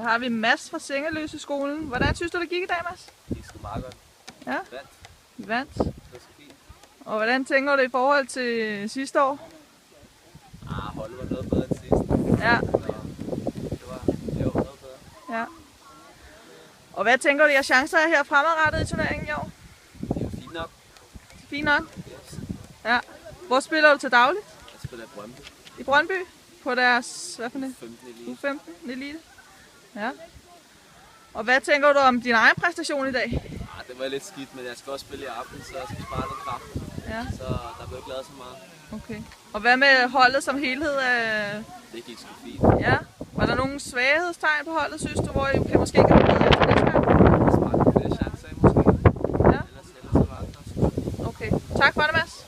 har vi Mads fra Sengeløseskolen. Hvordan synes du, det gik i dag, Mads? Det gik sgu meget godt. Ja? Vandt. Det var så fint. Og hvordan tænker du det i forhold til sidste år? Holdet var noget bedre end sidst. Ja. Det var noget bedre. Ja. Og hvad tænker du, jeres chancer er her fremadrettet i turneringen i år? Det er fint nok. Fint nok. Yes. Ja. Hvor spiller du til dagligt? Jeg spiller i Brøndby. I Brøndby? På deres, hvad for det? 15 elite. U15 elite? Ja. Og hvad tænker du om din egen præstation i dag? Det var lidt skidt, men jeg skal også spille i aften, så jeg skal spare lidt kraft. Ja. Så der blev ikke lavet så meget. Okay. Og hvad med holdet som helhed? Det gik sgu fint. Ja. Var der nogle svaghedstegn på holdet, synes du, hvor I kan måske gøre bedre efter næste gang? Jeg sparkede flere chancer måske. Ja. Ellers så var det også. Okay. Tak for det, Mads.